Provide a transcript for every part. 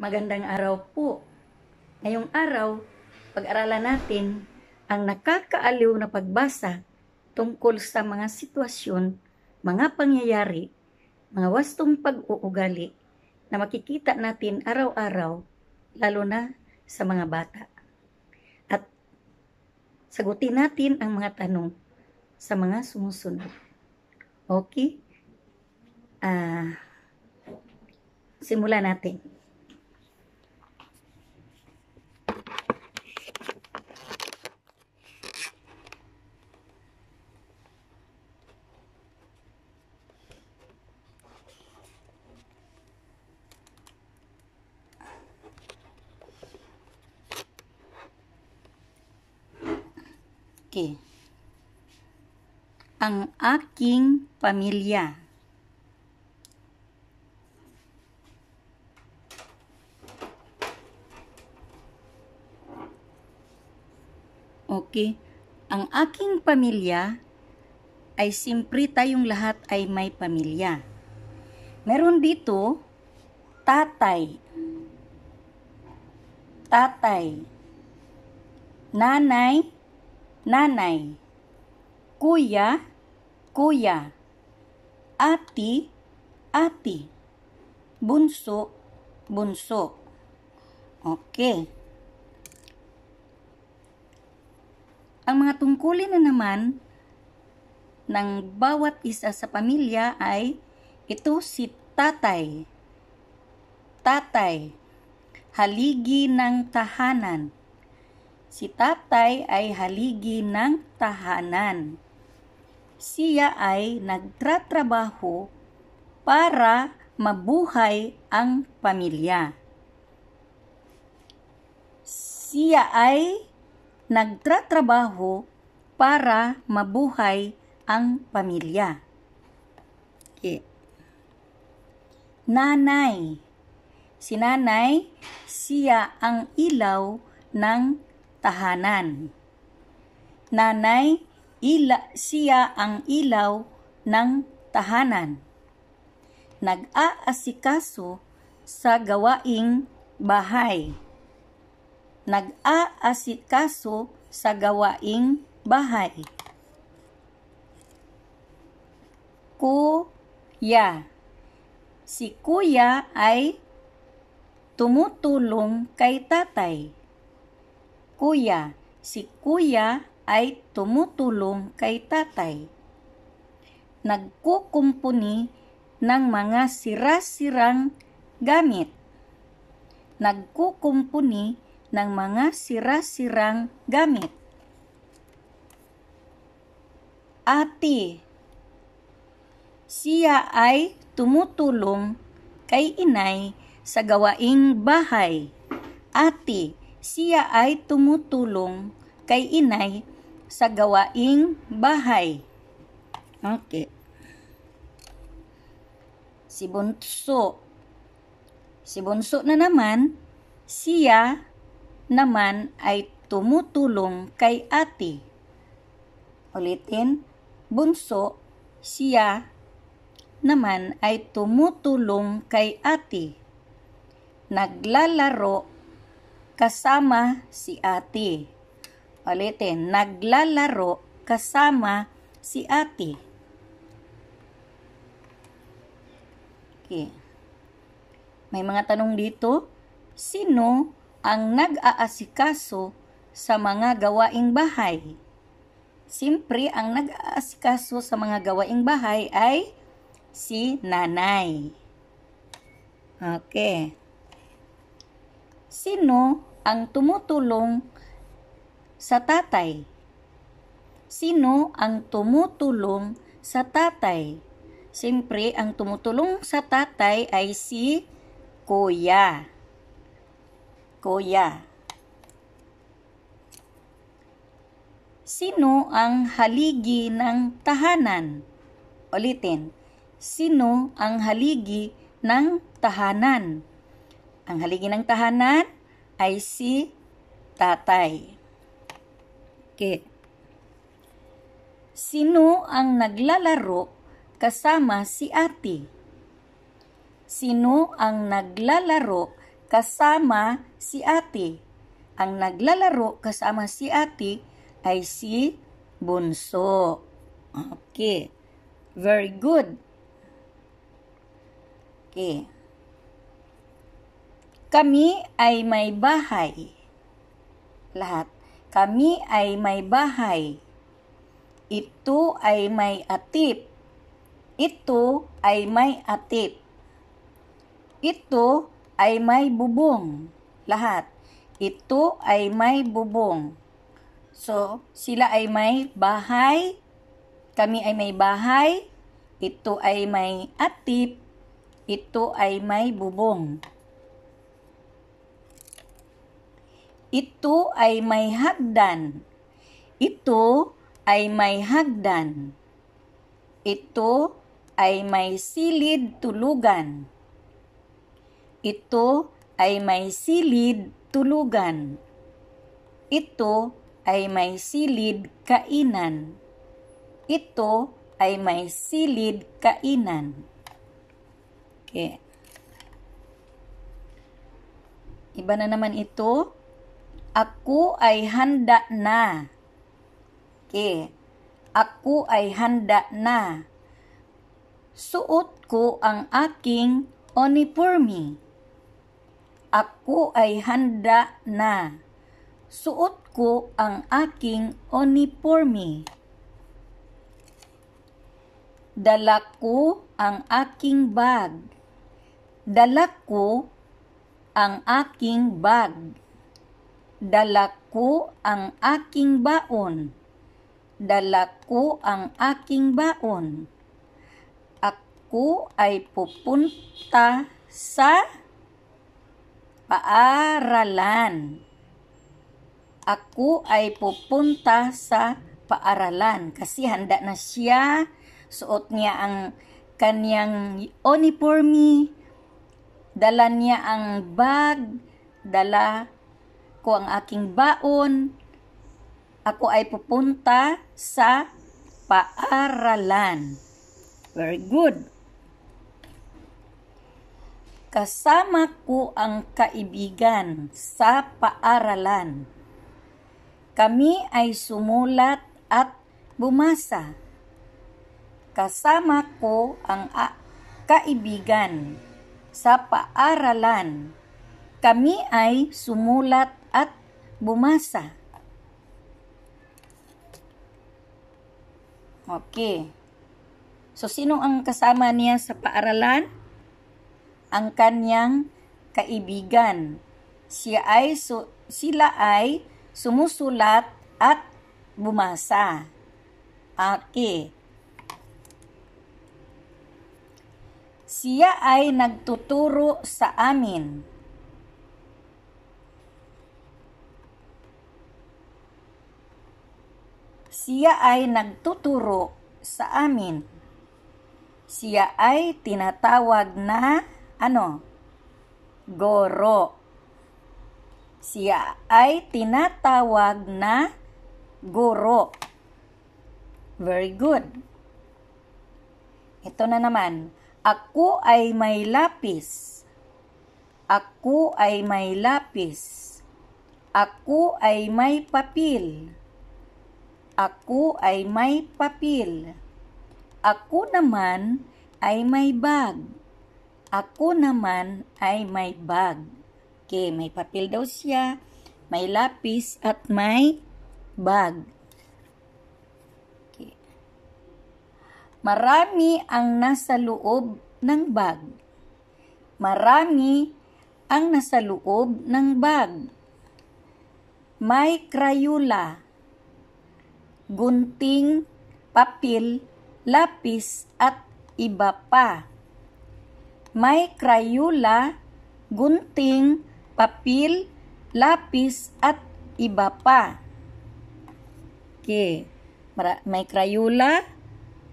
Magandang araw po. Ngayong araw, pag-aralan natin ang nakakaaliw na pagbasa tungkol sa mga sitwasyon, mga pangyayari, mga wastong pag-uugali na makikita natin araw-araw, lalo na sa mga bata. At sagutin natin ang mga tanong sa mga sumusunod. Okay? Simulan natin. Okay. Ang aking pamilya. Okay. Ang aking pamilya ay simpre tayong lahat ay may pamilya. Meron dito tatay, nanay, kuya, ati, bunso. Okay. Ang mga tungkulin na naman ng bawat isa sa pamilya ay ito si tatay, haligi ng tahanan. Si tatay ay haligi ng tahanan. Siya ay nagtratrabaho para mabuhay ang pamilya. Siya ay nagtratrabaho para mabuhay ang pamilya. Okay. Nanay. Si nanay, siya ang ilaw ng tahanan. Nanay, siya ang ilaw ng tahanan. Nag-aasikaso sa gawaing bahay. Kuya. Si kuya ay tumutulong kay tatay. Si kuya ay tumutulong kay tatay. Nagkukumpuni ng mga sira-sirang gamit. Ate. Siya ay tumutulong kay inay sa gawaing bahay. Siya ay tumutulong kay inay sa gawaing bahay. Okay. Si bunso na naman, siya naman ay tumutulong kay ate. Ulitin, bunso, siya naman ay tumutulong kay ate. Naglalaro kasama si ate. Ulitin, naglalaro kasama si ate. Okay. May mga tanong dito. Sino ang nag-aasikaso sa mga gawaing bahay? Siyempre, ang nag-aasikaso sa mga gawaing bahay ay si nanay. Okay. Sino ang tumutulong sa tatay? Siyempre, ang tumutulong sa tatay ay si kuya. Sino ang haligi ng tahanan? Ulitin. Sino ang haligi ng tahanan? Ang haligi ng tahanan ay si tatay. Okay. Sino ang naglalaro kasama si ate? Sino ang naglalaro kasama si ate. Ang naglalaro kasama si ate ay si bunso. Okay. Very good. Okay. Kami ay may bahay. Lahat. Kami ay may bahay. Ito ay may atip. Ito ay may atip. Ito ay may bubong. Lahat. Ito ay may bubong. So, sila ay may bahay. Kami ay may bahay. Ito ay may atip. Ito ay may bubong. Ito ay may hagdan. Ito ay may hagdan. Ito ay may silid tulugan. Ito ay may silid tulugan. Ito ay may silid kainan. Ito ay may silid kainan. Okay. Iba na naman ito. Ako ay handa na. Okay. Ako ay handa na. Suot ko ang aking uniforme. Ako ay handa na. Suot ko ang aking uniforme. Dala ko ang aking bag. Dala ko ang aking bag. Dala ko ang aking baon. Dala ko ang aking baon. Ako ay pupunta sa paaralan. Ako ay pupunta sa paaralan kasi handa na siya. Suot niya ang kanyang uniforme. Dala niya ang bag. Dala ko ang aking baon. Ako ay pupunta sa paaralan. Very good. Kasama ko ang kaibigan sa paaralan. Kami ay sumulat at bumasa. Kasama ko ang kaibigan sa paaralan. Kami ay sumulat at bumasa. Okay. So, sino ang kasama niya sa paaralan? Ang kanyang kaibigan. Sila ay sumusulat at bumasa. Okay. Siya ay nagtuturo sa amin. Siya ay nagtuturo sa amin. Siya ay tinatawag na guro. Siya ay tinatawag na guro. Very good. Ito na naman. Ako ay may lapis. Ako ay may lapis. Ako ay may papel. Ako ay may papel. Ako naman ay may bag. Ako naman ay may bag. Okay, may papel daw siya, may lapis at may bag. Okay. Marami ang nasa loob ng bag. Marami ang nasa loob ng bag. May Crayola, gunting, papel, lapis at iba pa. May Crayola, gunting, papel, lapis at iba pa. Okay. May Crayola,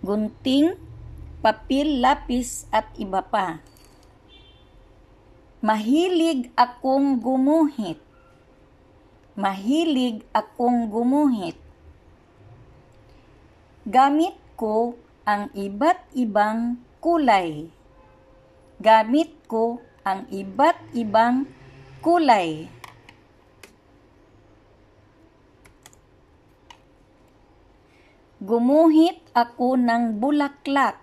gunting, papel, lapis at iba pa. Mahilig akong gumuhit. Mahilig akong gumuhit. Gamit ko ang iba't ibang kulay. Gamit ko ang iba't ibang kulay. Gumuhit ako ng bulaklak.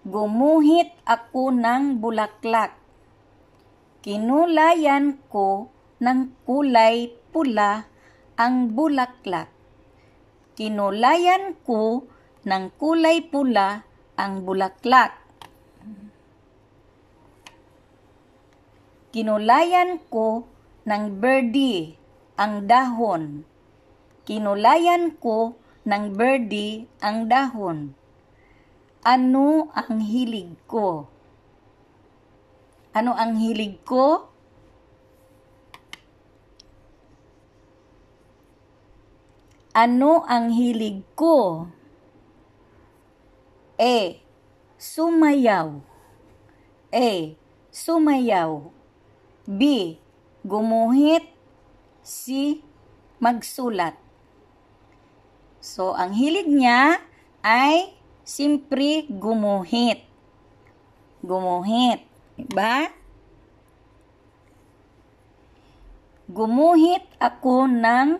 Gumuhit ako ng bulaklak. Kinulayan ko ng kulay pula ang bulaklak. Kinulayan ko ng kulay pula ang bulaklak. Kinulayan ko ng berde ang dahon. Kinulayan ko ng berde ang dahon. Ano ang hilig ko? Ano ang hilig ko? Ano ang hilig ko? A. Sumayaw. A. Sumayaw. B. Gumuhit. C. Magsulat. So, ang hilig niya ay simpre gumuhit. Gumuhit. Diba? Gumuhit ako ng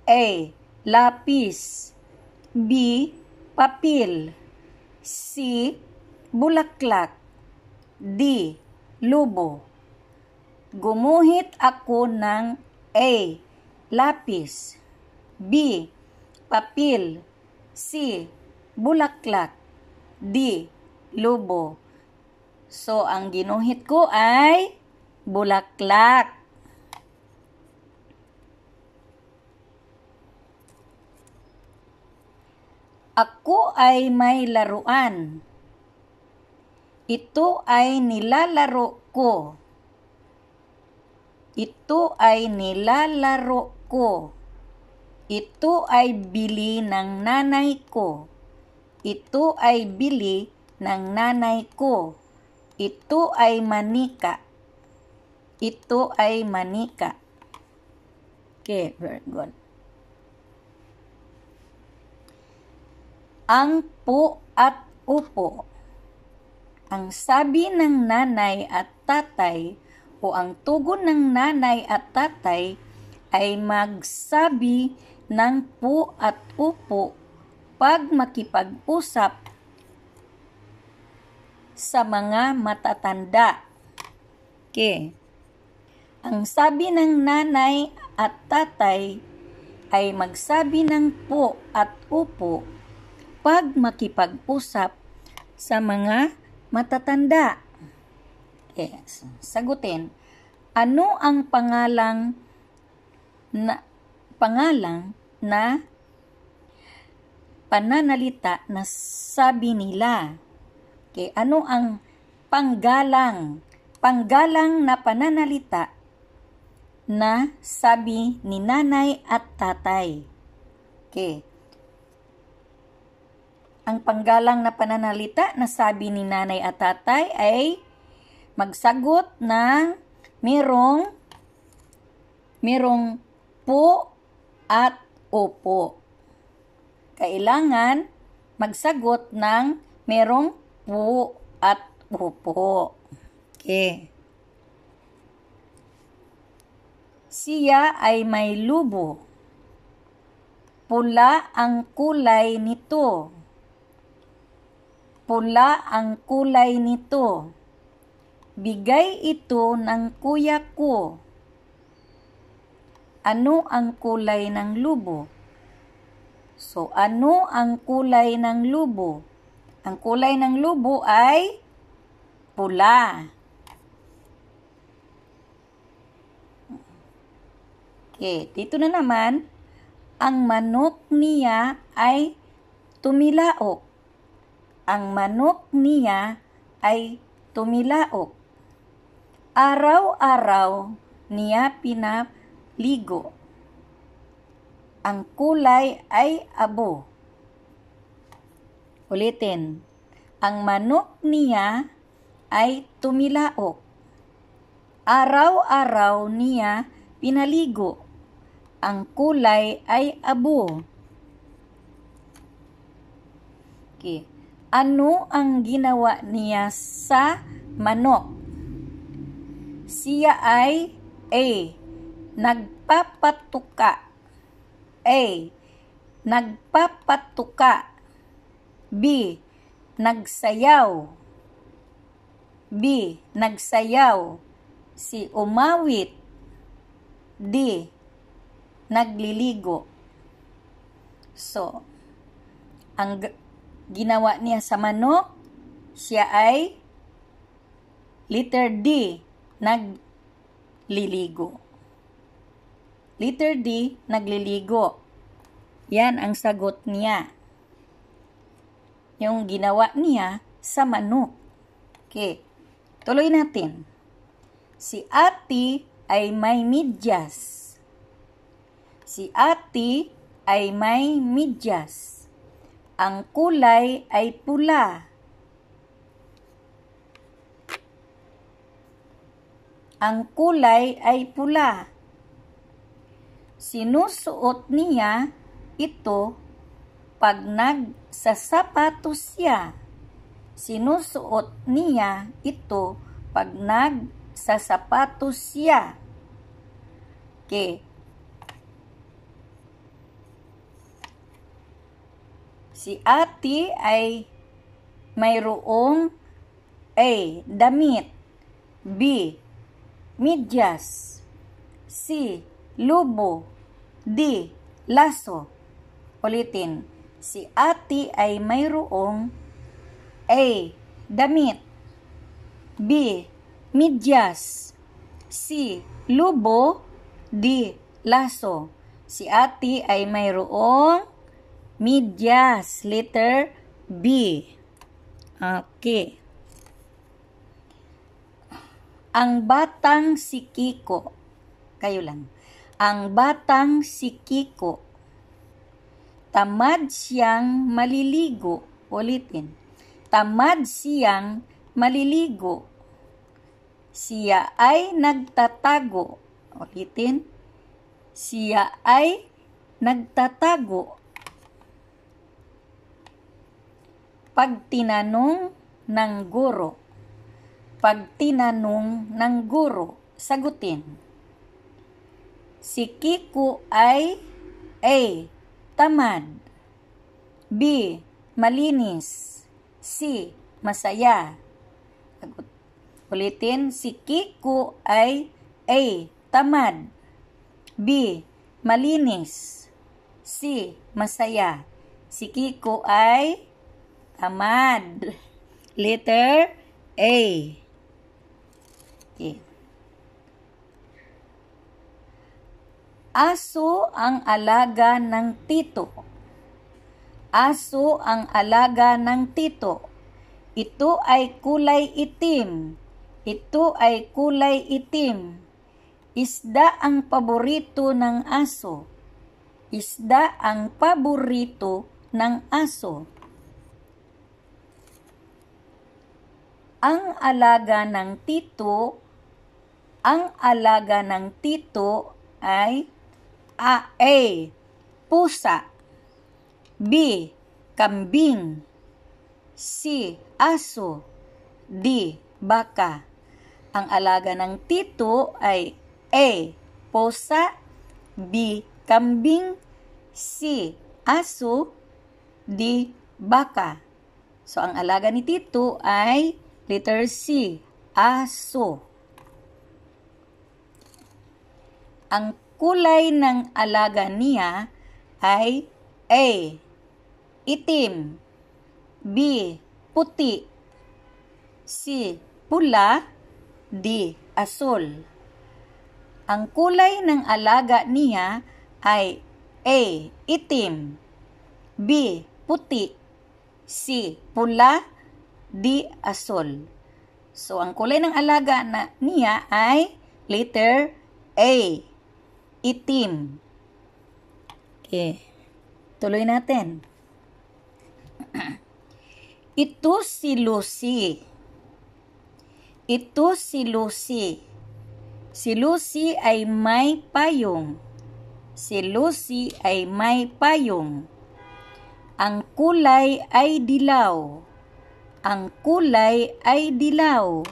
A. Lapis. B. Papel. C. Bulaklak. D. Lubo. Gumuhit ako ng A. Lapis. B. Papel. C. Bulaklak. D. Lubo. So, ang ginuhit ko ay bulaklak. Ako ay may laruan. Ito ay nilalaro ko. Ito ay nilalaro ko. Ito ay bili ng nanay ko. Ito ay bili ng nanay ko. Ito ay manika. Ito ay manika. Okay, very good. Ang po at upo. Ang sabi ng nanay at tatay o ang tugon ng nanay at tatay ay magsabi ng po at upo pag makipag-usap sa mga matatanda. Okay. Ang sabi ng nanay at tatay ay magsabi ng po at upo pag makipag-usap sa mga matatanda. Yes. Sagutin. Ano ang pangalang na pananalita na sabi nila? Okay, ano ang panggalang na pananalita na sabi ni nanay at tatay? Okay. Ang panggalang na pananalita na sabi ni nanay at tatay ay magsagot ng merong po at opo. Kailangan magsagot ng merong po at opo. Okay. Siya ay may lubo. Pula ang kulay nito. Pula ang kulay nito. Bigay ito ng kuya ko. Ano ang kulay ng lubo? So, ano ang kulay ng lubo? Ang kulay ng lubo ay pula. Okay, dito na naman, ang manok niya ay tumilaok. Ang manok niya ay tumilaok. Araw-araw niya pinaligo. Ang kulay ay abo. Ulitin. Ang manok niya ay tumilaok. Araw-araw niya pinaligo. Ang kulay ay abo. Okay. Ano ang ginawa niya sa manok? Siya ay A. Nagpapatuka. A. Nagpapatuka. B. Nagsayaw. B. Nagsayaw. C. Umawit. D. Nagliligo. So, ang ginawa niya sa manok, siya ay letter D, nagliligo. Letter D, nagliligo. Yan ang sagot niya. Yung ginawa niya sa manok. Okay, tuloy natin. Si ate ay may medyas. Si ate ay may medyas. Ang kulay ay pula. Ang kulay ay pula. Sinusuot niya ito pag nagsasapatos siya. Sinusuot niya ito pag nagsasapatos siya. Okay. Si ate ay mayroong A. Damit. B. Medyas. C. Lubo. D. Laso. Ulitin. Si ate ay mayroong A. Damit. B. Medyas. C. Lubo. D. Laso. Si ate ay mayroong medyas. Letter B. Okay. Ang batang si Kiko. Kayo lang. Ang batang si Kiko. Tamad siyang maliligo. Ulitin. Tamad siyang maliligo. Siya ay nagtatago. Ulitin. Siya ay nagtatago. Pag tinanong ng guro. Pag tinanong ng guro, sagutin. Si Kiko ay A. Tamad. B. Malinis. C. Masaya. Ulitin, si Kiko ay A. Tamad. B. Malinis. C. Masaya. Si Kiko ay tamad. Letter A. Okay. Aso ang alaga ng tito. Aso ang alaga ng tito. Ito ay kulay itim. Ito ay kulay itim. Isda ang paborito ng aso. Isda ang paborito ng aso. Ang alaga ng tito ay A. Pusa. B. Kambing. C. Aso. D. Baka. Ang alaga ng tito ay A. Pusa. B. Kambing. C. Aso. D. Baka. So, ang alaga ni tito ay letter C. Aso. Ang kulay ng alaga niya ay A. Itim. B. Puti. C. Pula. D. Asul. Ang kulay ng alaga niya ay A. Itim. B. Puti. C. Pula. D. Asul. So, ang kulay ng alaga niya ay letter A. Itim. Okay. Tuloy natin. Ito si Lucy. Ito si Lucy. Si Lucy ay may payong. Si Lucy ay may payong. Ang kulay ay dilaw. Ang kulay ay dilaw.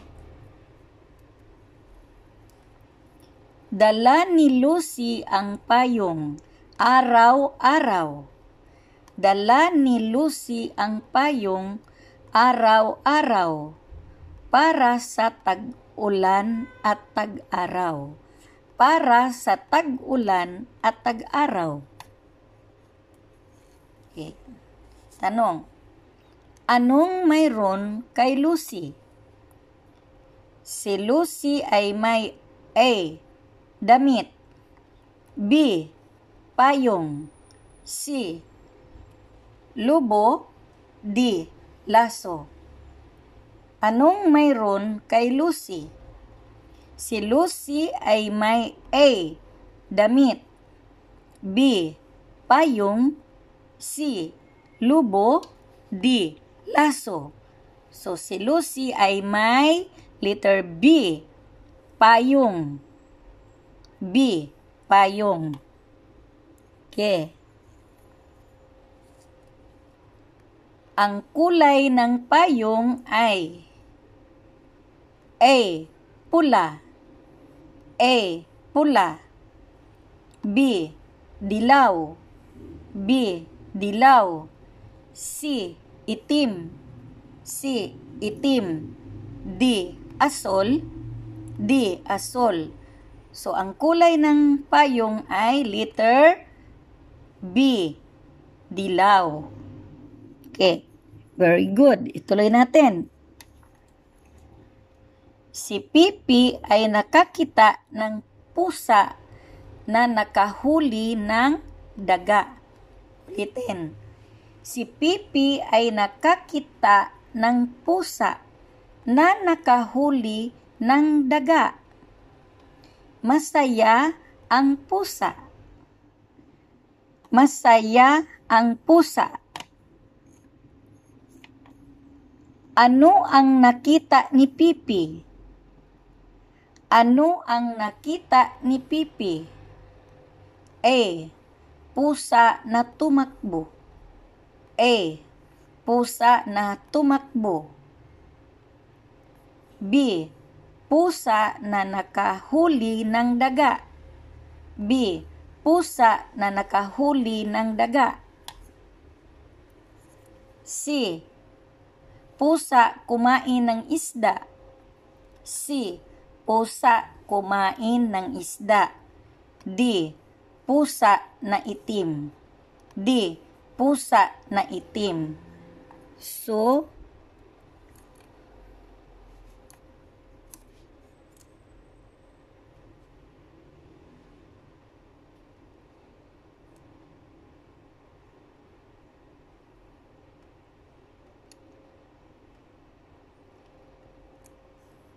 Dala ni Lucy ang payong araw-araw. Dala ni Lucy ang payong araw-araw para sa tag-ulan at tag-araw. Para sa tag-ulan at tag-araw. Okay. Tanong, anong mayroon kay Lucy? Si Lucy ay may A. Damit. B. Payong. C. Lubo. D. Laso. Anong mayroon kay Lucy? Si Lucy ay may A. Damit. B. Payong. C. Lubo. D. Laso. So, si Lucy ay may letter B. Payong. B. Payong. Okay. Ang kulay ng payong ay A. Pula. A. Pula. B. Dilaw. B. Dilaw. C. Itim. C. Itim. D. Asol. D. Asol. So, ang kulay ng payong ay letter B. Dilaw. Okay. Very good. Ituloy natin. Si Pipi ay nakakita ng pusa na nakahuli ng daga. Ulitin. Si Pipi ay nakakita ng pusa na nakahuli ng daga. Masaya ang pusa. Masaya ang pusa. Ano ang nakita ni Pipi? Ano ang nakita ni Pipi? A. Pusa na tumakbo. A. Pusa na tumakbo. B. Pusa na nakahuli ng daga. B. Pusa na nakahuli ng daga. C. Pusa kumain ng isda. C. Pusa kumain ng isda. D. Pusa na itim. D. Pusa na itim. So,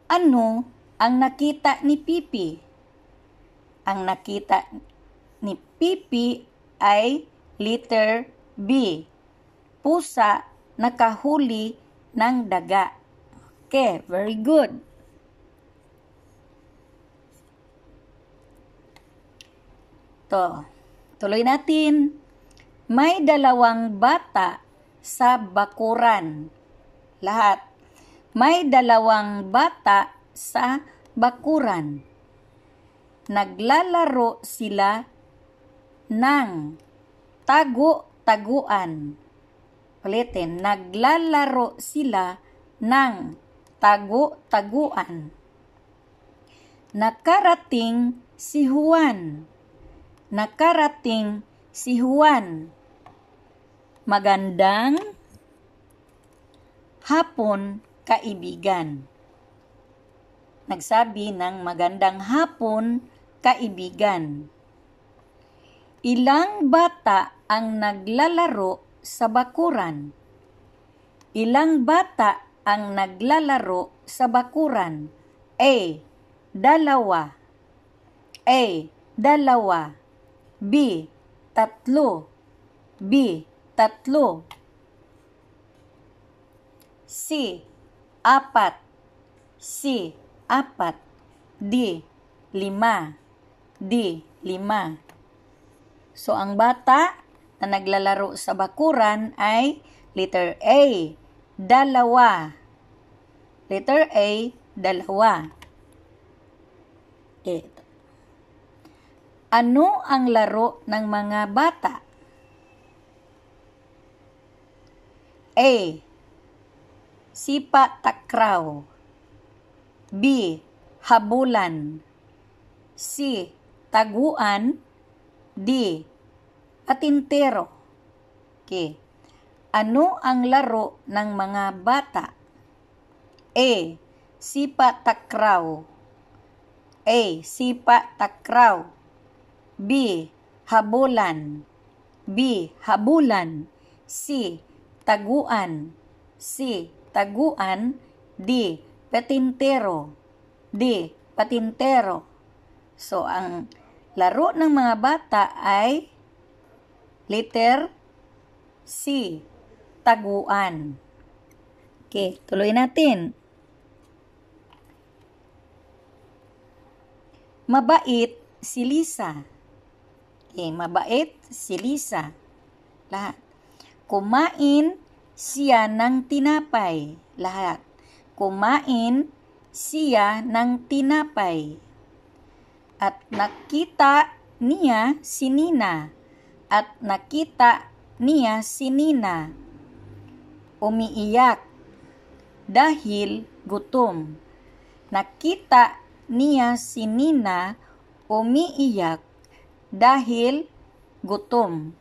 ano ang nakita ni Pipi? Ang nakita ni Pipi ay letter B. Pusa nakahuli ng daga. Okay, very good. Tuloy natin. May dalawang bata sa bakuran. Lahat. May dalawang bata sa bakuran. Naglalaro sila ng tagu-taguan. Ulitin, naglalaro sila ng tagu-taguan. Nakarating si Juan. Nakarating si Juan. Magandang hapon, kaibigan. Nagsabi ng magandang hapon, kaibigan. Ilang bata ang naglalaro sa bakuran? Ilang bata ang naglalaro sa bakuran? A. Dalawa. A. Dalawa. B. Tatlo. B. Tatlo. C. Apat. C. Apat. D. Lima. D. Lima. So, ang bata na naglalaro sa bakuran ay letter A. Dalawa. Letter A. Dalawa. Ano ang laro ng mga bata? A. Sipa-takraw. B. Habulan. C. Taguan. D. Patintero. Okay. Ano ang laro ng mga bata? A. Sipa-takraw. A. Sipa-takraw. B. Habulan. B. Habulan. C. Taguan. C. Taguan. D. Patintero. D. Patintero. So, ang laro ng mga bata ay letter C. Taguan. Okay, tuloy natin. Mabait si Lisa. Okay, mabait si Lisa. Lahat. Kumain siya ng tinapay. Lahat. Kumain siya ng tinapay. At nakita niya si Nina. At nakita niya si Nina. Umiiyak dahil gutom. Nakita niya si Nina umiiyak dahil gutom.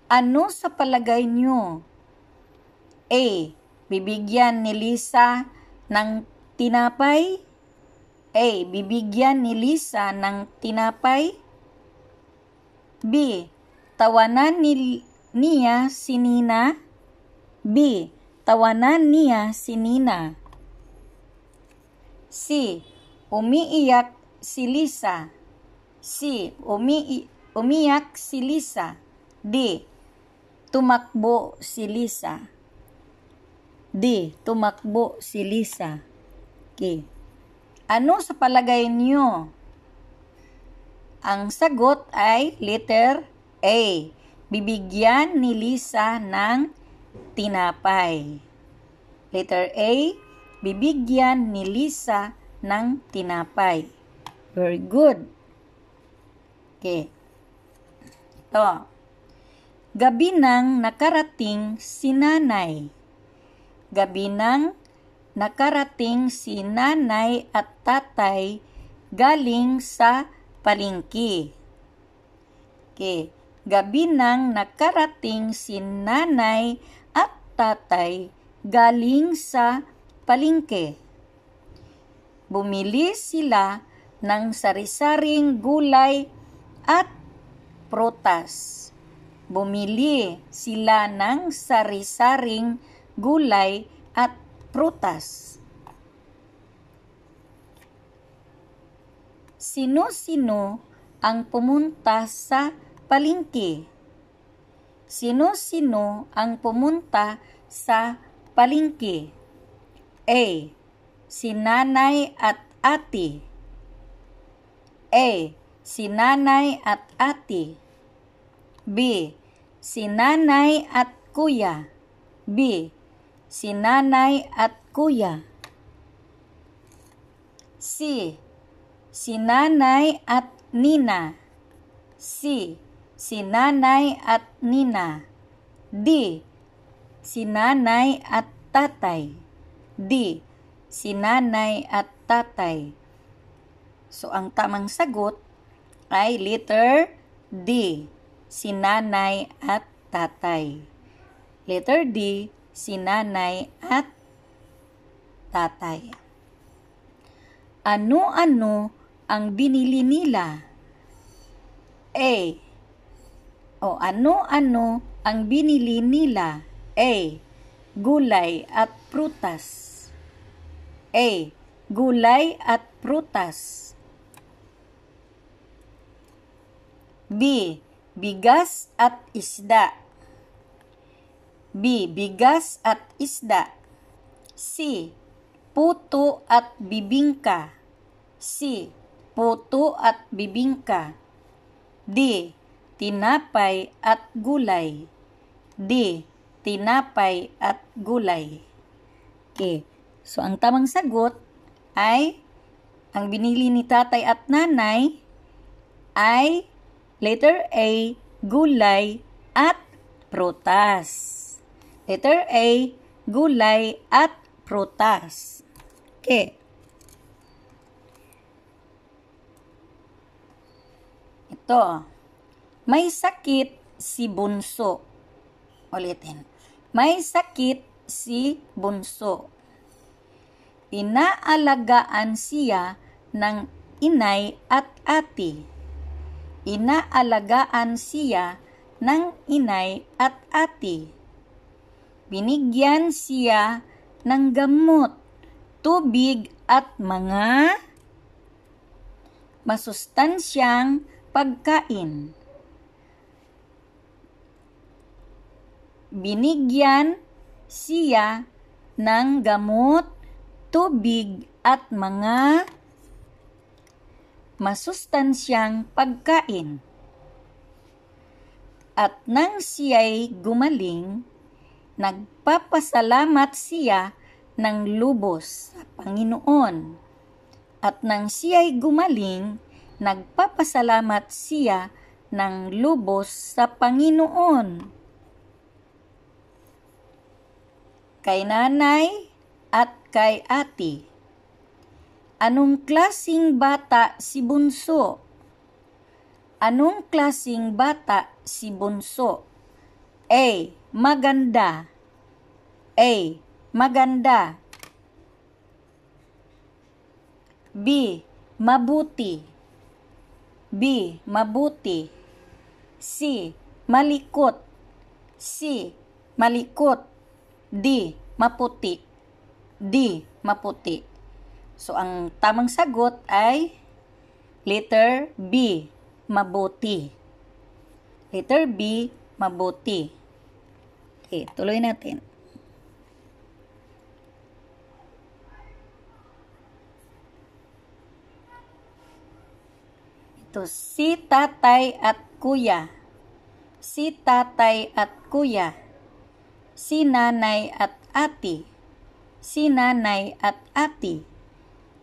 Ano sa palagay niyo? A. Bibigyan ni Lisa ng tinapay? A. Bibigyan ni Lisa ng tinapay? B. Tawanan niya si Nina? B. Tawanan niya si Nina. C. Umiiyak si Lisa. C. Umiyak si Lisa. D. Tumakbo si Lisa. D. Tumakbo si Lisa. Okay. Ano sa palagay niyo? Ang sagot ay letter A. Bibigyan ni Lisa ng tinapay. Letter A. Bibigyan ni Lisa ng tinapay. Very good. Okay. Ito. Gabi nang nakarating si nanay. Gabi nang nakarating si nanay at tatay galing sa palengke. Okay. Gabi nang nakarating si nanay at tatay galing sa palengke. Bumili sila ng sari-saring gulay at prutas. Bumili sila ng sari-saring gulay at prutas. Sino-sino ang pumunta sa palengke? Sino-sino ang pumunta sa palengke? A. Si nanay at ate. A. Si nanay at ate. B. Si nanay at kuya. B. Si nanay at kuya. C. Si nanay at nina. C. Si nanay at nina. D. Si nanay at tatay. D. Si nanay at tatay. So, ang tamang sagot ay letter D. Si nanay at tatay. Letter D. Si nanay at tatay. Ano-ano ang binili nila? A. Ano-ano ang binili nila? A. Gulay at prutas. A. Gulay at prutas. B. Bigas at isda. B. Bigas at isda. C. Puto at bibingka. C. Puto at bibingka. D. Tinapay at gulay. D. Tinapay at gulay. Okay. So, ang tamang sagot ay Ang binili ni tatay at nanay ay letter A, gulay at prutas. Letter A, gulay at prutas. Okay. Ito. May sakit si bunso. Ulitin. May sakit si bunso. Inaalagaan siya ng inay at ate. Inaalagaan siya ng inay at ate. Binigyan siya ng gamot, tubig at mga masustansyang pagkain. Binigyan siya ng gamot, tubig at mga masustansyang pagkain. At nang siya'y gumaling, nagpapasalamat siya ng lubos sa Panginoon. At nang siya'y gumaling, nagpapasalamat siya ng lubos sa Panginoon. Kay nanay at kay ate. Anong klasing bata si bunso? Anong klasing bata si bunso? A. Maganda. A. Maganda. B. Mabuti. B. Mabuti. C. Malikot. C. Malikot. D. Maputi. D. Maputi. So, ang tamang sagot ay letter B. Mabuti. Letter B. Mabuti. Okay, tuloy natin. Ito, si tatay at kuya. Si tatay at kuya. Si nanay at ate. Si nanay at ate.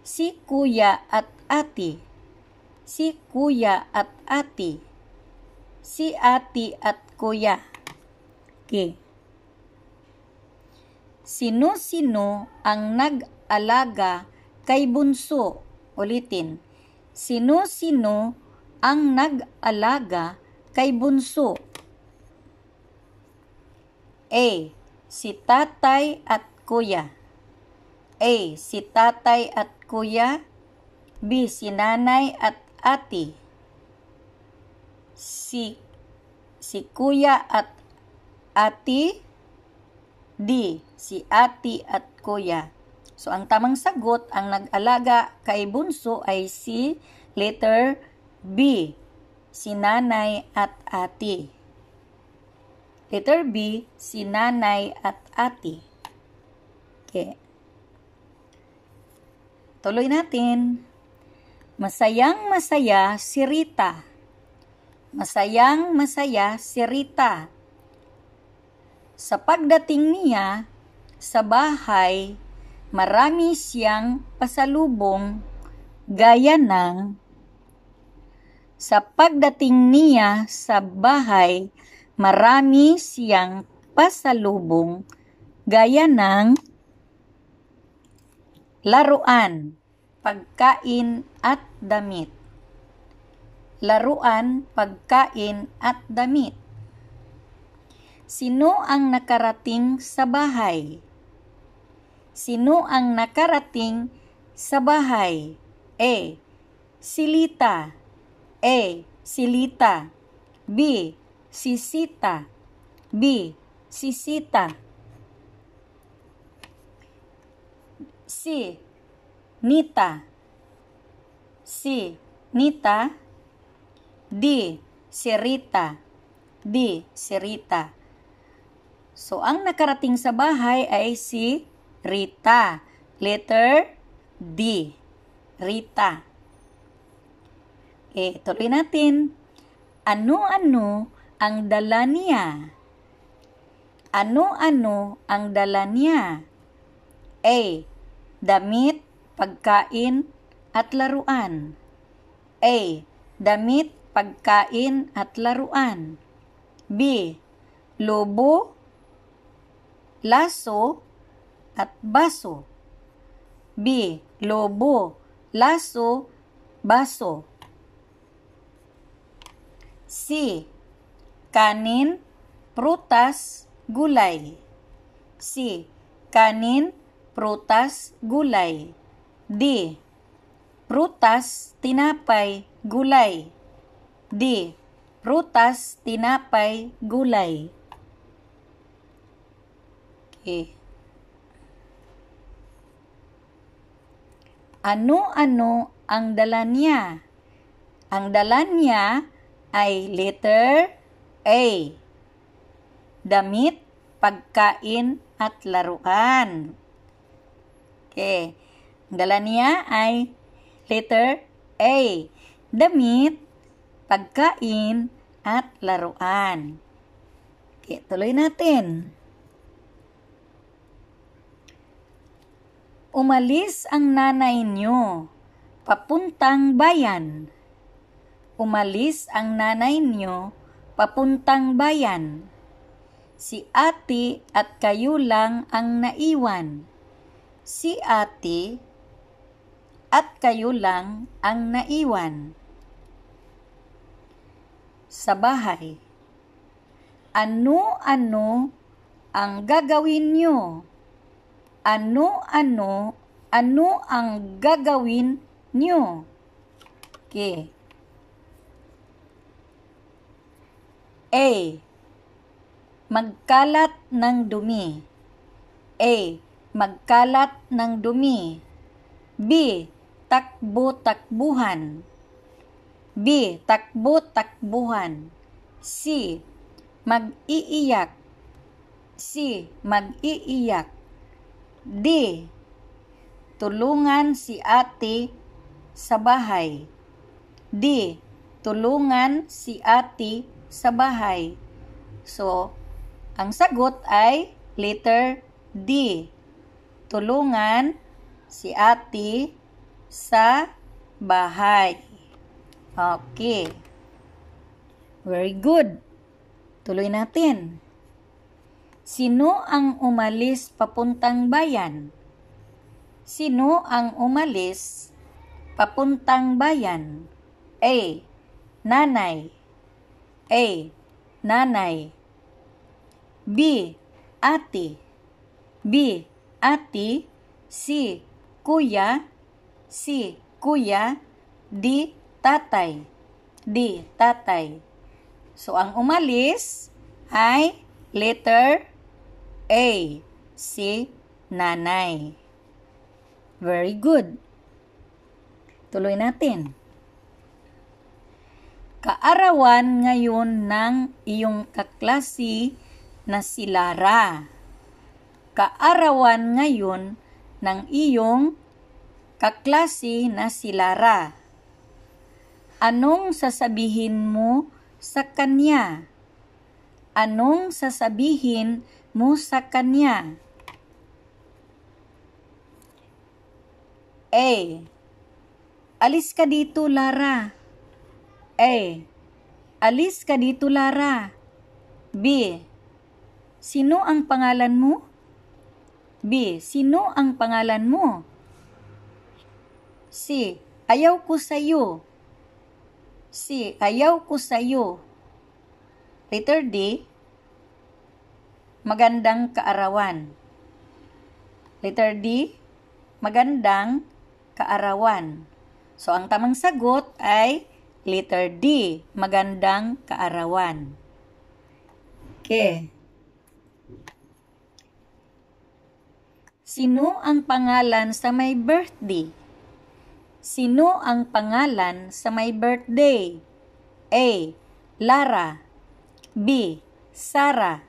Si kuya at ate. Si kuya at ate. Si ate at kuya. Okay. Sino-sino ang nag-alaga kay bunso? Ulitin. Sino-sino ang nag-alaga kay bunso? A. Si tatay at kuya. A. Si tatay at kuya. B. Si nanay at ate. Si kuya at ate. D. Si ate at kuya. So, ang tamang sagot, ang nag-alaga kay bunso ay si letter B. Si nanay at ate. Letter B, si nanay at ate. Okay. Tuloy natin. Masayang masaya si Rita. Masayang masaya si Rita. Sa pagdating niya sa bahay, marami siyang pasalubong gaya ng sa pagdating niya sa bahay, marami siyang pasalubong gaya ng laruan, pagkain at damit. Laruan, pagkain at damit. Sino ang nakarating sa bahay? Sino ang nakarating sa bahay? A. Silita. A. Silita. B. Sisita. B. Sisita. C. Nita. C. Nita. D. Sirita. D. Sirita. So, ang nakarating sa bahay ay si Rita. Letter D. Rita. Okay, tuloy natin. Ano-ano ang dala niya? Ano-ano ang dala niya? A. Damit, pagkain, at laruan. A. Damit, pagkain at laruan. B. Lobo, laso at baso. B. Lobo, laso, baso. C. Kanin, prutas, gulay. C. Kanin, prutas, gulay. D. Prutas, tinapay, gulay. D. Prutas, tinapay, gulay. Okay. Ano-ano ang dala niya? Ang dala niya ay letter A. Damit, pagkain at laruan. Okay. Ang dala niya ay letter A. Damit, pagkain at laruan. Okay, tuloy natin. Umalis ang nanay niyo papuntang bayan. Umalis ang nanay niyo papuntang bayan. Si ate at kayo lang ang naiwan. Si ate at kayo lang ang naiwan. Sa bahay. Ano-ano ang gagawin niyo? Ano ang gagawin niyo? Okay. A. Magkalat ng dumi. A. Magkalat ng dumi. B. Takbo-takbuhan. B. Takbo-takbuhan. C. Mag-iiyak. C. Mag-iiyak. D. Tulungan si ate sa bahay. D. Tulungan si ate sa bahay. So, ang sagot ay letter D. Tulungan si ate sa bahay. Okay. Very good. Tuloy natin. Sino ang umalis papuntang bayan? Sino ang umalis papuntang bayan? A. Nanay. A. Nanay. B. Ate. B. Ate. C. Kuya. C. Kuya. D. Tatay. D. Tatay. So, ang umalis ay letter A. Si nanay. Very good. Tuloy natin. Kaarawan ngayon ng iyong kaklase na si Lara. Kaarawan ngayon ng iyong kaklase na si Lara. Anong sasabihin mo sa kanya? Anong sasabihin mo sa kanya? A. Alis ka dito, Lara. A. Alis ka dito, Lara. B. Sino ang pangalan mo? B. Sino ang pangalan mo? C. Ayaw ko sa'yo. C. Ayaw ko sa'yo. Letter D. Magandang kaarawan. Letter D. Magandang kaarawan. So, ang tamang sagot ay letter D. Magandang kaarawan. Okay. Sino ang pangalan sa may birthday? Sino ang pangalan sa may birthday? A. Lara. B. Sarah.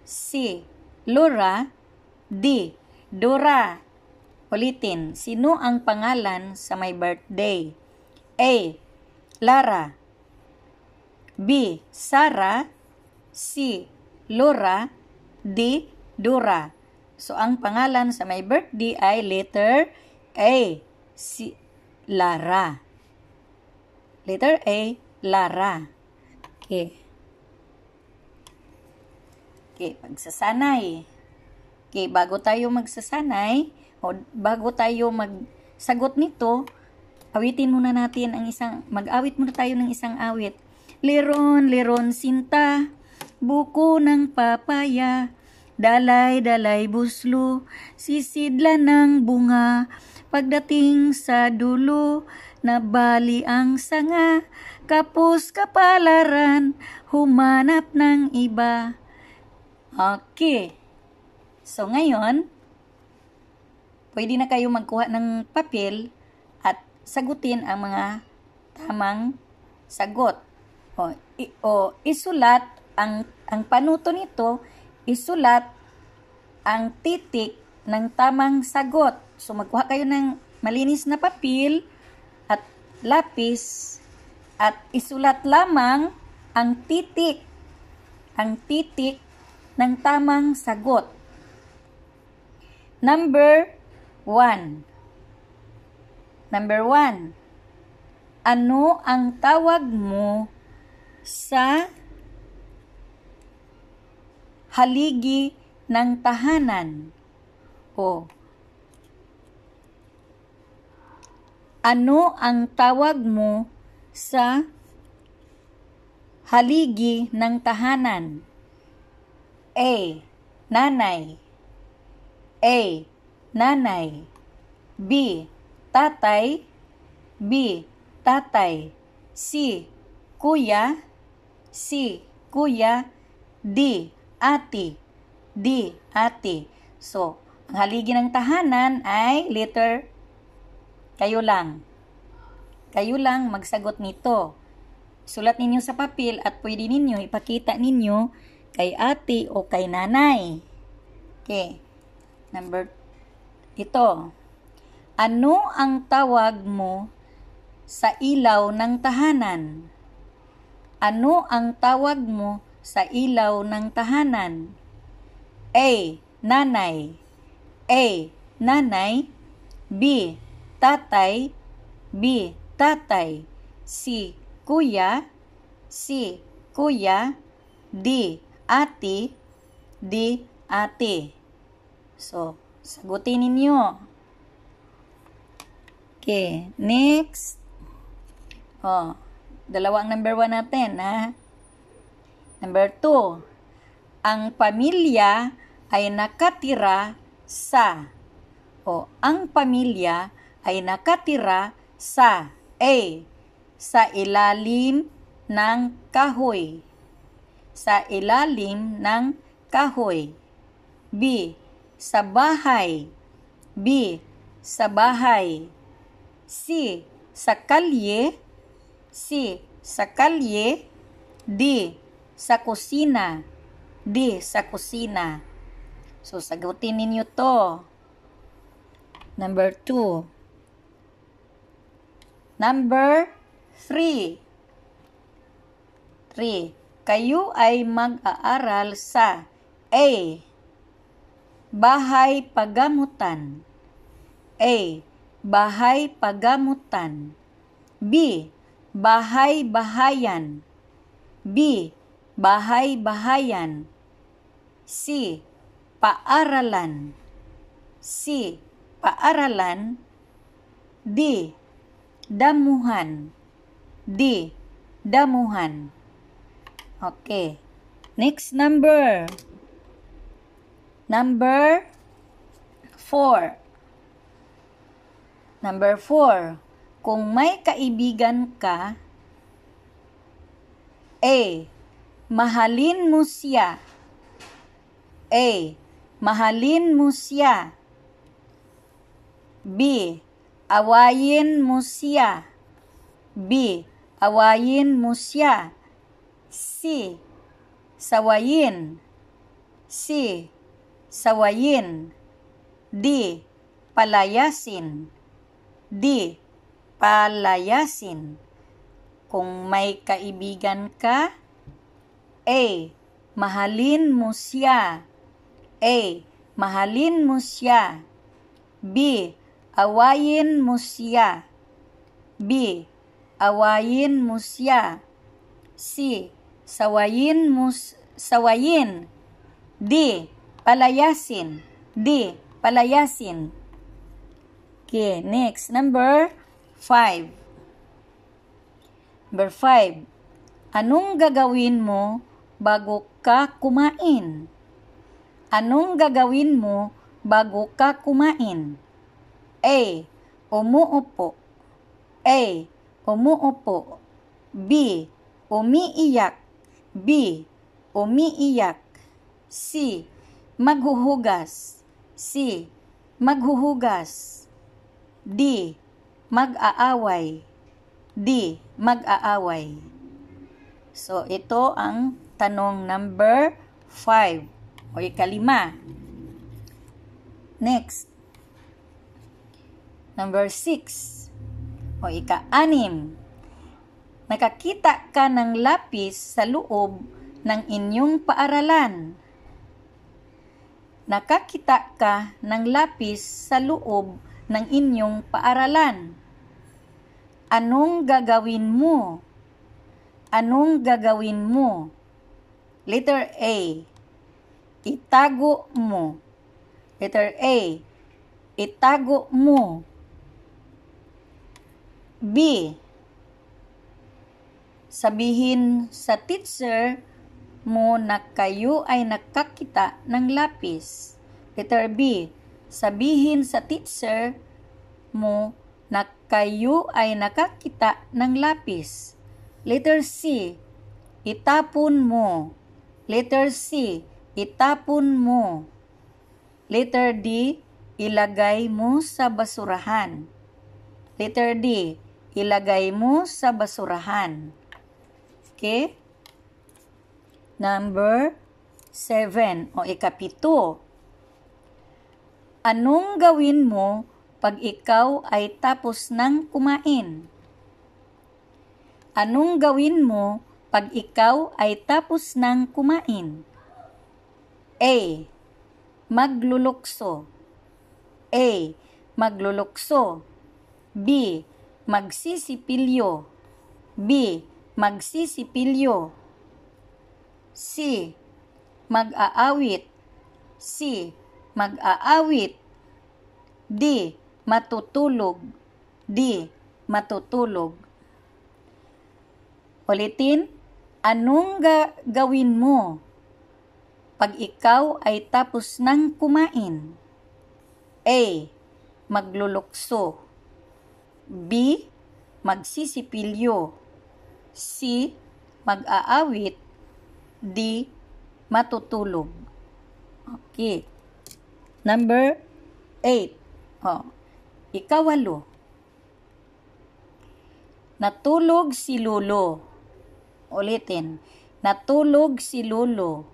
C. Laura. D. Dora. Ulitin, sino ang pangalan sa may birthday? A. Lara. B. Sarah. C. Laura. D. Dora. So, ang pangalan sa may birthday ay letter A. Si Lara. Letter A, Lara. Okay. Okay, pagsasanay. Okay, bago tayo magsasanay, o bago tayo magsagot nito, awitin muna natin mag-awit muna tayo ng isang awit. Liron, liron, sinta, buko ng papaya, dalay, dalay, buslo, sisidlan ng bunga, pagdating sa dulo, nabali ang sanga, kapos kapalaran, humanap ng iba. Okay. So, ngayon, pwede na kayo magkuha ng papel at sagutin ang mga tamang sagot. Isulat ang panuto nito, isulat ang titik ng tamang sagot. So, magkuha kayo ng malinis na papel at lapis at isulat lamang ang titik ng tamang sagot. Number 1. Ano ang tawag mo sa haligi ng tahanan? Ano ang tawag mo sa haligi ng tahanan? A. Nanay. A. Nanay. B. Tatay. B. Tatay. C. Kuya. C. Kuya. D. Ate. D. Ate. So, ang haligi ng tahanan ay letter kayo lang. Kayo lang magsagot nito. Sulat ninyo sa papel at pwede ninyo ipakita ninyo kay ate o kay nanay. Okay. Ito. Ano ang tawag mo sa ilaw ng tahanan? Ano ang tawag mo sa ilaw ng tahanan? A. Nanay. A. Nanay. B. Tatay. B. Tatay. C. Kuya. C. Kuya. D. Ate. D. Ate. So, sagutin ninyo. Okay, next. Dalawang number 1 natin, ha? Number 2. Ang pamilya ay nakatira sa. Ang pamilya ay nakatira sa A. Sa ilalim ng kahoy. Sa ilalim ng kahoy. B. Sa bahay. B. Sa bahay. C. Sa kalye. C. Sa kalye. D. Sa kusina. D. Sa kusina. So, sagutin ninyo to. Number 2. Number 3. Kayo ay mag-aaral sa A. Bahay pagamutan. A. Bahay pagamutan. B. Bahay-bahayan. B. Bahay-bahayan. C. Paaralan. C. Paaralan. D. Damuhan. D. Damuhan. Okay. Next number. Number 4. Number 4. Kung may kaibigan ka, A. Mahalin mo siya. A. Mahalin mo siya. B. Awayin mo siya. B. Awayin mo siya. C. Sawayin. C. Sawayin. D. Palayasin. D. Palayasin. Kung may kaibigan ka, A. Mahalin mo siya. A. Mahalin mo siya. B. Awayin mo siya. B. Awayin mo siya. C. Sawayin. D. Palayasin. Okay, next. Number 5. Number 5. Anong gagawin mo bago ka kumain? Anong gagawin mo bago ka kumain? A. Umuupo. B. Umiiyak. C. Maghuhugas. D. Mag-aaway. So, ito ang tanong number 5 o ikalima. Next. Number 6 o ika-6. Nakakita ka ng lapis sa loob ng inyong paaralan. Nakakita ka ng lapis sa loob ng inyong paaralan. Anong gagawin mo? Letter A. Itago mo. B. Sabihin sa teacher mo na kayo ay nakakita ng lapis. Letter B. Sabihin sa teacher mo na kayo ay nakakita ng lapis. Letter C. Itapon mo. Letter D. Ilagay mo sa basurahan. Okay? Number 7 o ikapito. Anong gawin mo pag ikaw ay tapos ng kumain? Anong gawin mo pag ikaw ay tapos ng kumain? A. Maglulukso. B. Magsisipilyo. C. Mag-aawit. D. Matutulog. Ulitin, anong gawin mo pag ikaw ay tapos ng kumain? A. Maglulukso. B. Magsisipilyo. C. Mag-aawit. D. Matutulog. Okay. Number 8. Ikawalo. Natulog si Lolo. Ulitin. Natulog si Lolo.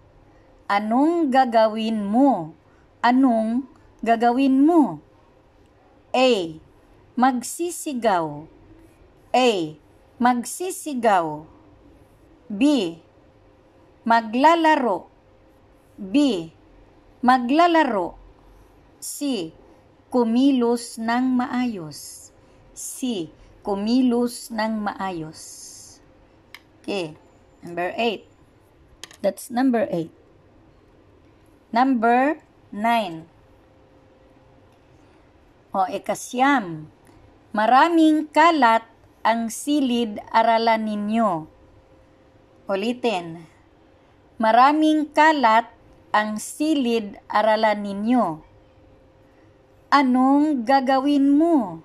Anong gagawin mo? A. Magsisigaw. B. Maglalaro. C. Kumilos ng maayos. Okay, number 8. That's number 8. Number 9. O ikasyam. Maraming kalat ang silid-aralan ninyo. Ulitin. Maraming kalat ang silid-aralan ninyo. Anong gagawin mo?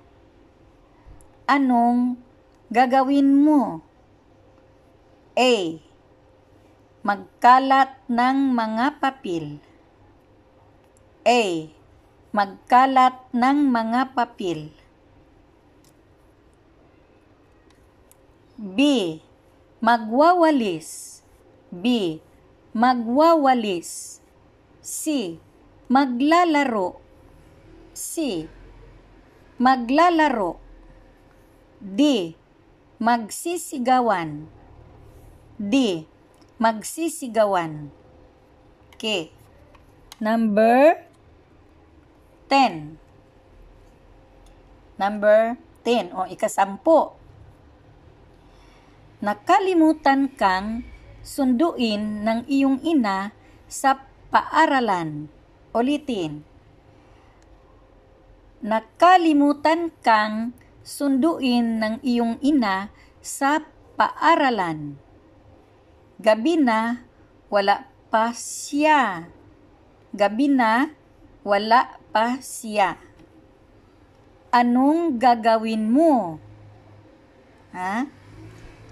A. Magkalat ng mga papel. B. Magwawalis. C. Maglalaro. D. Magsisigawan. Okay. Number 10 o ika-10. Nakalimutan kang sunduin ng iyong ina sa paaralan. Ulitin. Nakalimutan kang sunduin ng iyong ina sa paaralan. Gabi na, wala pa siya. Gabi na, wala pa siya. Anong gagawin mo? Ha?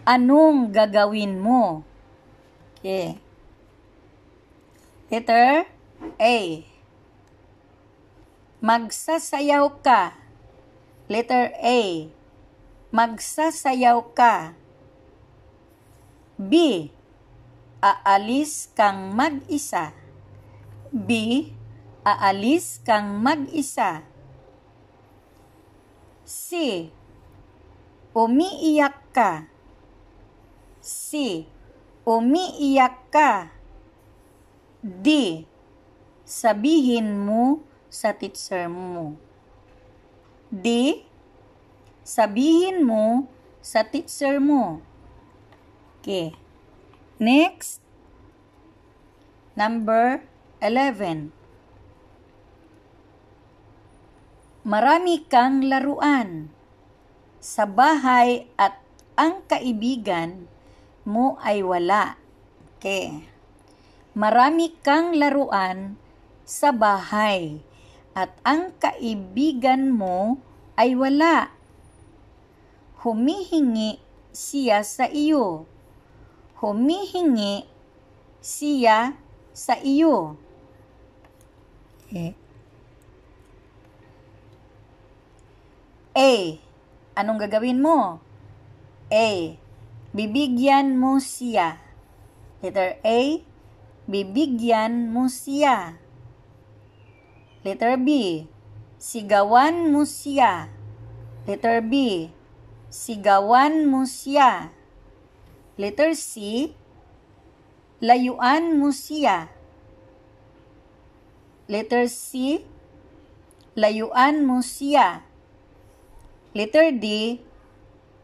Anong gagawin mo? Okay. Letter A. Magsasayaw ka. Letter A. Magsasayaw ka. B. Aalis kang mag-isa. B. Aalis kang mag-isa. C. Umiiyak ka. C. Umiiyak ka. D. Sabihin mo sa teacher mo. D. Sabihin mo sa teacher mo. Okay. Next. Number 11. Marami kang laruan sa bahay at ang kaibigan mo ay wala. Okay. Marami kang laruan sa bahay at ang kaibigan mo ay wala. Humihingi siya sa iyo. Humihingi siya sa iyo. Okay. A. Anong gagawin mo? A. Bibigyan mo siya. Letter A. Bibigyan mo siya. Letter B. Sigawan mo siya. Letter B. Sigawan mo siya. Letter C. Layuan mo siya. Letter C. Layuan mo siya. Letter D.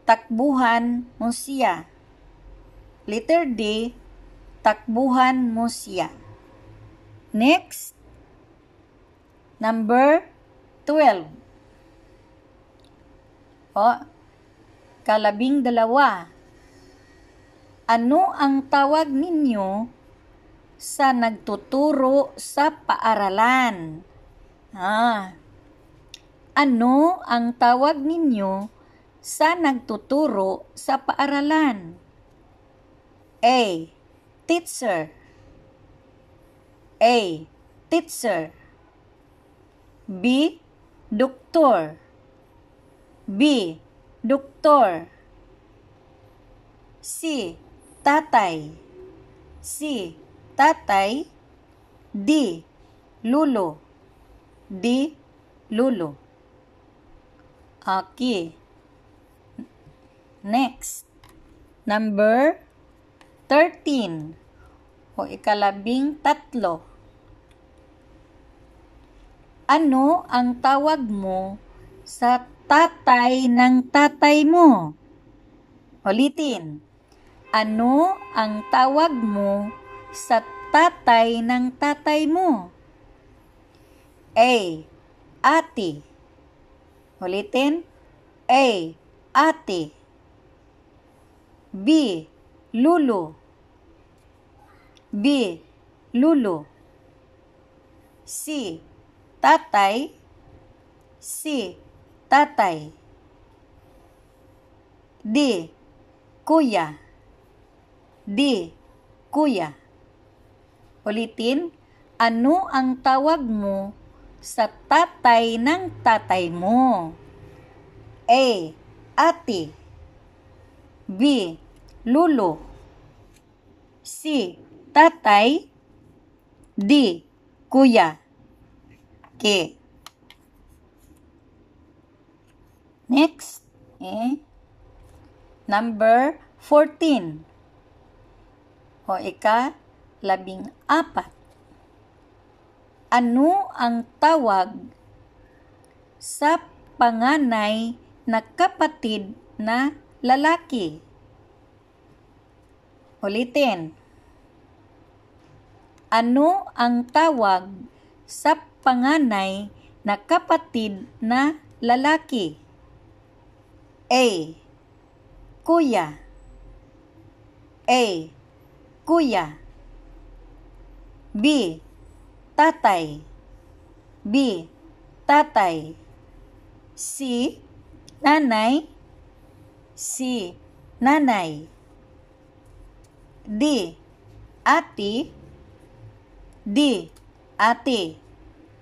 Takbuhan mo siya. Letter D. Takbuhan mo siya. Next. Number 12. Kalabing dalawa. Ano ang tawag ninyo sa nagtuturo sa paaralan? Ano ang tawag ninyo sa nagtuturo sa paaralan? A. Teacher. A. Teacher. B. Doktor. B. Doktor. C. Tatay. C. Tatay. D. Lulo. D. Lulo. Okay. Next. Number 13. O ikalabing tatlo. Ano ang tawag mo sa tatay ng tatay mo? Ulitin. Ano ang tawag mo sa tatay ng tatay mo? A. Ate. Ulitin. A. Ate. B. Lulo. B. Lulo. C. Tatay. C. Tatay. D. Kuya. D. Kuya. Ulitin, ano ang tawag mo sa tatay ng tatay mo? A. Ate. B. Lulo. C. Tatay. D. Kuya. Okay. Next. Number 14. O ika-14. Ano ang tawag sa panganay na kapatid na lalaki? Ulitin. Ano ang tawag sa panganay na kapatid na lalaki? A. Kuya. A. Kuya. B. Tatay. B. Tatay. C. Nanay. C. Nanay. D. Ate. D. Ate.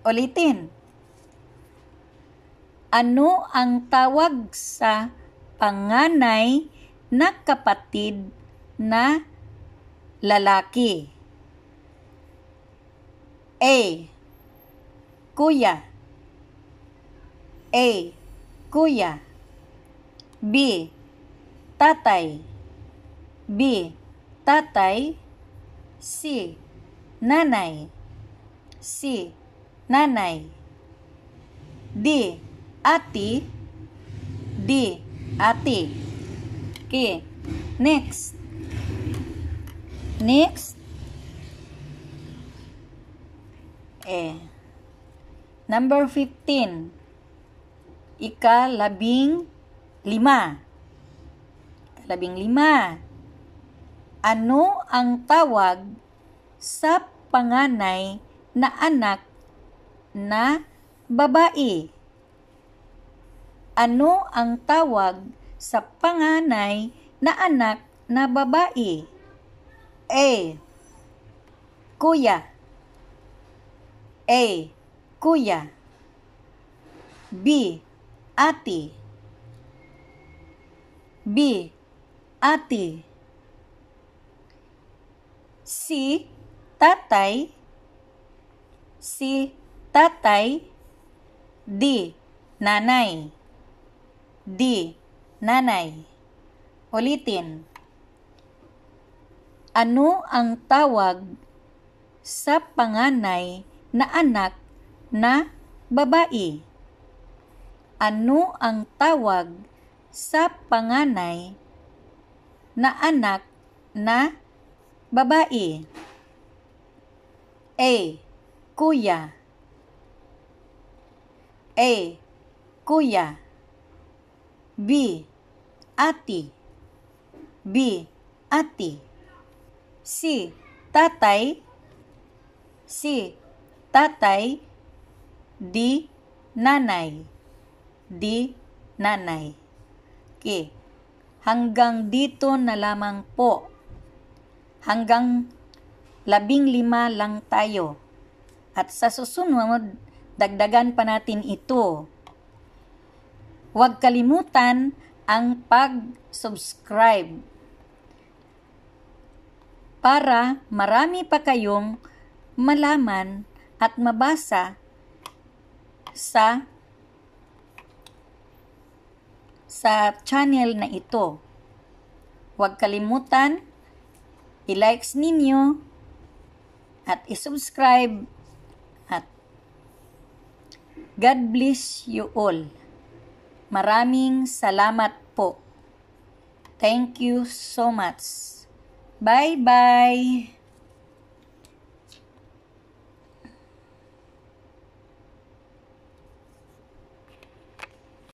Ulitin. Ano ang tawag sa panganay na kapatid na lalaki? A. Kuya. A. Kuya. B. Tatay. B. Tatay. C. Nanay. C. Nanay. D. Ate. D. Ate. Okay. Next. Number 15. Ika-15. Ano ang tawag sa panganay na anak na babae? Ano ang tawag sa panganay na anak na babae? A. Kuya. A. Kuya. B. Ate. B. Ate. C. Tatay. C. Tatay. D. Nanay. D. Nanay. Ulitin. Ano ang tawag sa panganay na anak na babae? Ano ang tawag sa panganay na anak na babae? A. Kuya. A. Kuya. B. Ate. B. Ate. C. Tatay. C. Tatay. D. Nanay. D. Nanay. Okay. Hanggang dito na lamang po. Hanggang 15 lang tayo. At sa susunod, dagdagan pa natin ito. Huwag kalimutan ang pag-subscribe para marami pa kayong malaman at mabasa sa channel na ito. Huwag kalimutan i-likes ninyo at i-subscribe at God bless you all. Maraming salamat po. Thank you so much. Bye-bye.